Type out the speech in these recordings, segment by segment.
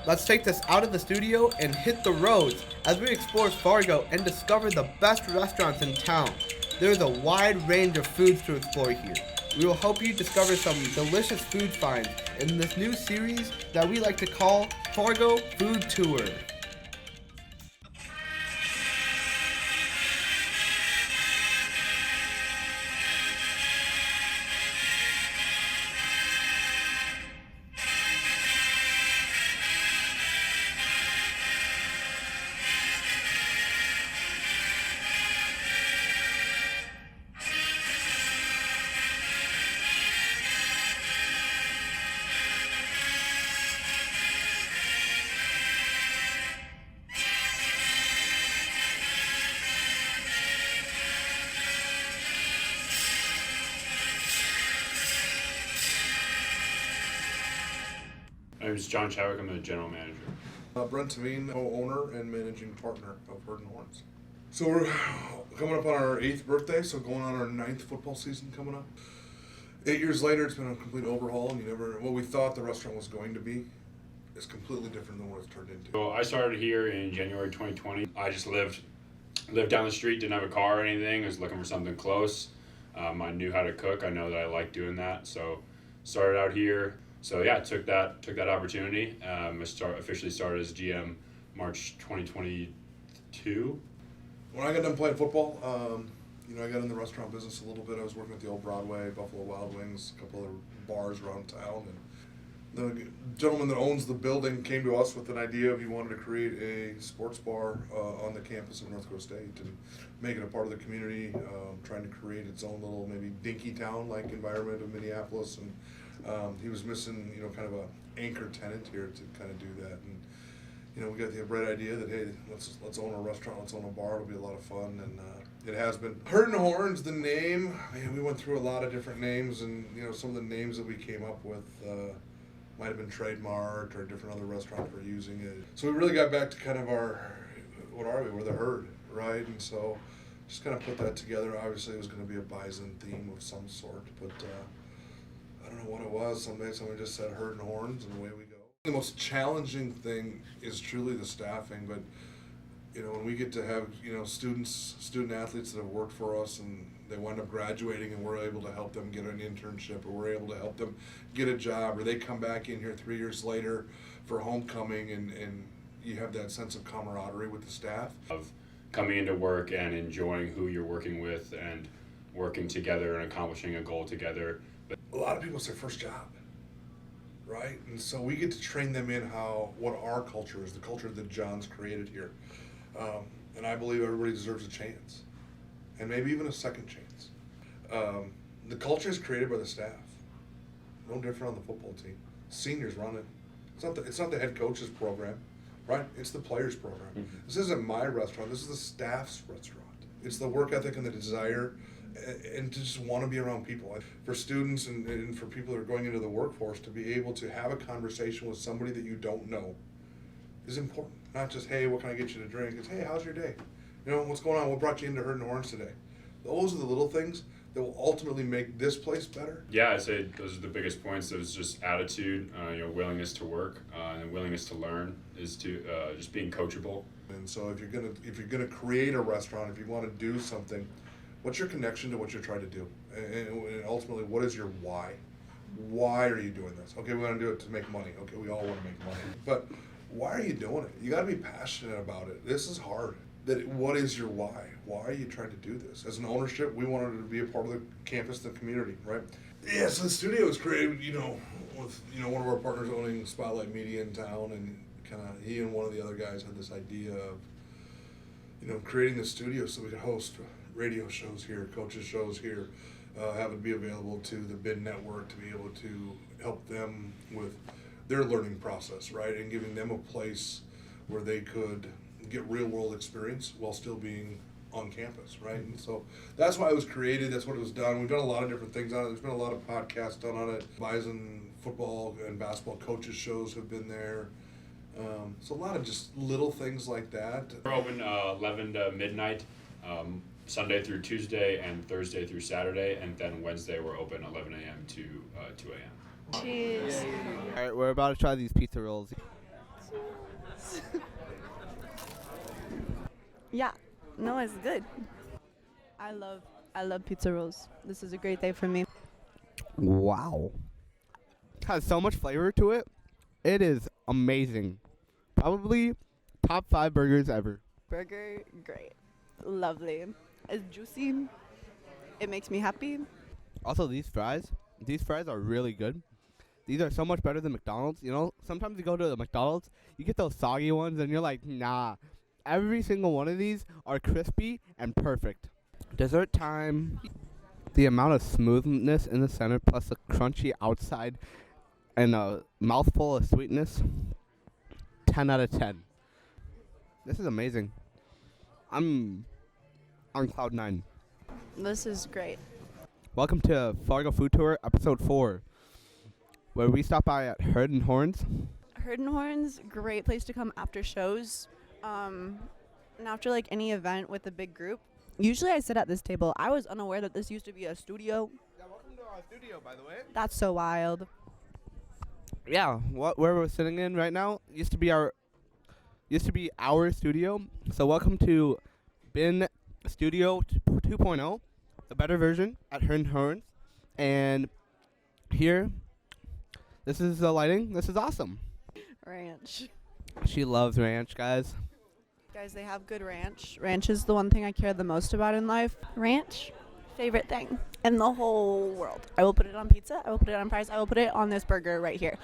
let's take this out of the studio and hit the roads as we explore Fargo and discover the best restaurants in town. There is a wide range of foods to explore here. We will help you discover some delicious food finds in this new series that we like to call Fargo Food Tour. My name is John Chadwick. I'm the general manager. Brent Tavine, co-owner and managing partner of Herd&Horns. So we're coming up on our 8th birthday, so going on our 9th football season coming up. 8 years later, it's been a complete overhaul, and what we thought the restaurant was going to be is completely different than what it's turned into. So I started here in January 2020. I just lived down the street, didn't have a car or anything. I was looking for something close. I knew how to cook. I know that I like doing that, so started out here. So yeah, took that opportunity. Officially started as GM March 2022. When I got done playing football, I got in the restaurant business a little bit. I was working at the old Broadway, Buffalo Wild Wings, a couple of bars around town. And the gentleman that owns the building came to us with an idea of he wanted to create a sports bar on the campus of North Dakota State and make it a part of the community, trying to create its own little maybe dinky town-like environment of Minneapolis. And he was missing, kind of a anchor tenant here to kind of do that. And we got the bright idea that, hey, let's own a restaurant, let's own a bar. It'll be a lot of fun, and it has been. Herd&Horns, the name. Man, we went through a lot of different names, and some of the names that we came up with might have been trademarked, or different other restaurants were using it. So we really got back to kind of what are we? We're the herd, right? And so just kind of put that together. Obviously, it was going to be a Bison theme of some sort, but I don't know what it was. Someday somebody just said Herd&Horns, and away we go. The most challenging thing is truly the staffing, but when we get to have student athletes that have worked for us and they wind up graduating, and we're able to help them get an internship, or we're able to help them get a job, or they come back in here 3 years later for homecoming, and you have that sense of camaraderie with the staff. Of coming into work and enjoying who you're working with and working together and accomplishing a goal together. A lot of people, it's their first job, right? And so we get to train them in what our culture is, the culture that John's created here. And I believe everybody deserves a chance, and maybe even a second chance. The culture is created by the staff. No different on the football team. Seniors run it. It's not the head coach's program, right? It's the players' program. Mm-hmm. This isn't my restaurant. This is the staff's restaurant. It's the work ethic and the desire, and to just want to be around people. For students and for people that are going into the workforce, to be able to have a conversation with somebody that you don't know is important. Not just, hey, what can I get you to drink? It's, hey, how's your day? What's going on? What brought you into Herd&Horns today? Those are the little things that will ultimately make this place better. Yeah, I'd say those are the biggest points. There's just attitude, willingness to work, and willingness to learn, is to just being coachable. And so if you're gonna create a restaurant, if you want to do something, what's your connection to what you're trying to do? And ultimately, what is your why? Why are you doing this? Okay, we want to do it to make money. Okay, we all want to make money. But why are you doing it? You got to be passionate about it. This is hard. What is your why? Why are you trying to do this? As an ownership, we wanted to be a part of the campus, the community, right? Yeah, so the studio was created, with one of our partners owning Spotlight Media in town, and he and one of the other guys had this idea of, creating the studio so we could host radio shows here, coaches shows here, have it be available to the BID network to be able to help them with their learning process, right? And giving them a place where they could get real world experience while still being on campus, right? And so that's why it was created. That's what it was done. We've done a lot of different things on it. There's been a lot of podcasts done on it. Bison football and basketball coaches shows have been there. So a lot of just little things like that. We're open 11 to midnight, Sunday through Tuesday, and Thursday through Saturday, and then Wednesday we're open 11 a.m. to 2 a.m. Cheers. All right, we're about to try these pizza rolls. Yeah, no, it's good. I love pizza rolls. This is a great day for me. Wow. Has so much flavor to it. It is amazing. Probably top 5 burgers ever. Burger, great. Lovely. It's juicy. It makes me happy. Also, these fries are really good. These are so much better than McDonald's. You know, sometimes you go to the McDonald's, you get those soggy ones, and you're like, nah. Every single one of these are crispy and perfect. Dessert time. The amount of smoothness in the center plus the crunchy outside and a mouthful of sweetness. 10 out of 10. This is amazing. I'm on cloud 9. This is great. Welcome to Fargo Food Tour, episode 4, where we stop by at Herd&Horns. Herd&Horns, great place to come after shows. And after like any event with a big group. Usually I sit at this table. I was unaware that this used to be a studio. Yeah, welcome to our studio, by the way. That's so wild. Yeah, where we're sitting in right now used to be our studio. So welcome to Bin Studio 2.0, the better version at Herd&Horns. And here, this is the lighting. This is awesome. Ranch. She loves ranch, guys. Guys, they have good ranch. Ranch is the one thing I care the most about in life. Ranch, favorite thing in the whole world. I will put it on pizza. I will put it on fries. I will put it on this burger right here.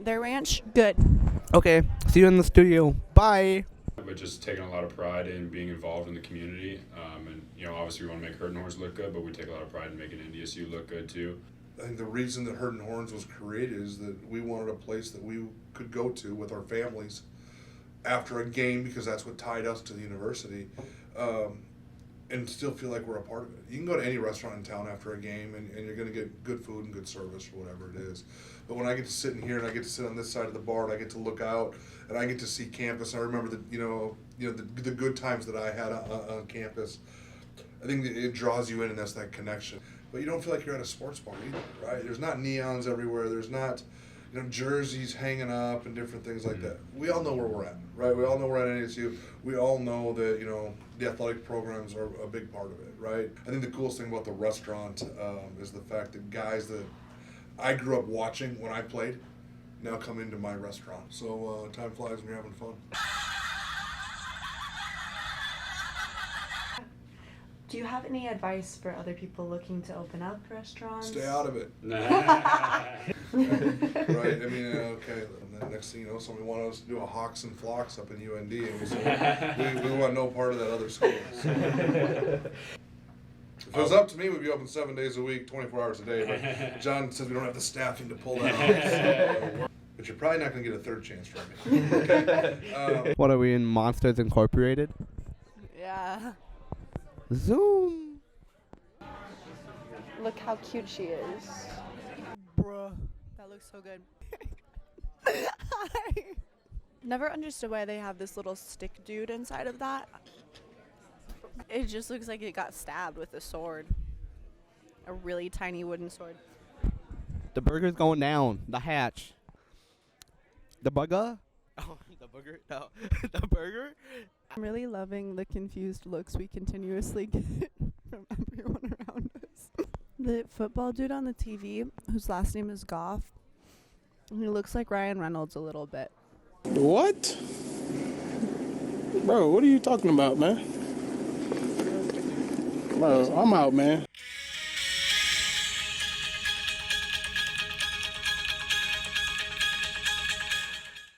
Their ranch, good. Okay, see you in the studio. Bye. But just taking a lot of pride in being involved in the community. And, you know, obviously we want to make Herd&Horns look good, but we take a lot of pride in making NDSU look good too. I think the reason that Herd&Horns was created is that we wanted a place that we could go to with our families after a game, because that's what tied us to the university, and still feel like we're a part of it. You can go to any restaurant in town after a game and you're going to get good food and good service or whatever it is. But when I get to sit in here and I get to sit on this side of the bar and I get to look out and I get to see campus, and I remember the good times that I had on campus, I think that it draws you in, and that's that connection. But you don't feel like you're at a sports bar either, right? There's not neons everywhere. There's not, jerseys hanging up and different things like that. We all know where we're at, right? We all know we're at NSU. We all know that, the athletic programs are a big part of it, right? I think the coolest thing about the restaurant is the fact that guys that I grew up watching when I played now come into my restaurant. So time flies when you're having fun. Do you have any advice for other people looking to open up restaurants? Stay out of it. Right? I mean, okay. And then next thing you know, somebody wanted us to do a Hawks and Flocks up in UND, and we said, we want no part of that other school. So. If it was up to me, we'd be open 7 days a week, 24 hours a day. But John says we don't have the staffing to pull that off. So, but you're probably not going to get a third chance from me. Okay? What are we in, Monsters Incorporated? Yeah. Zoom. Look how cute she is. Bruh. That looks so good. Never understood why they have this little stick dude inside of that. It just looks like it got stabbed with a sword. A really tiny wooden sword. The burger's going down. The hatch. The burger? Oh, the burger? No. The burger? I'm really loving the confused looks we continuously get from everyone around us. The football dude on the TV, whose last name is Goff, he looks like Ryan Reynolds a little bit. What? Bro, what are you talking about, man? Bro, I'm out, man.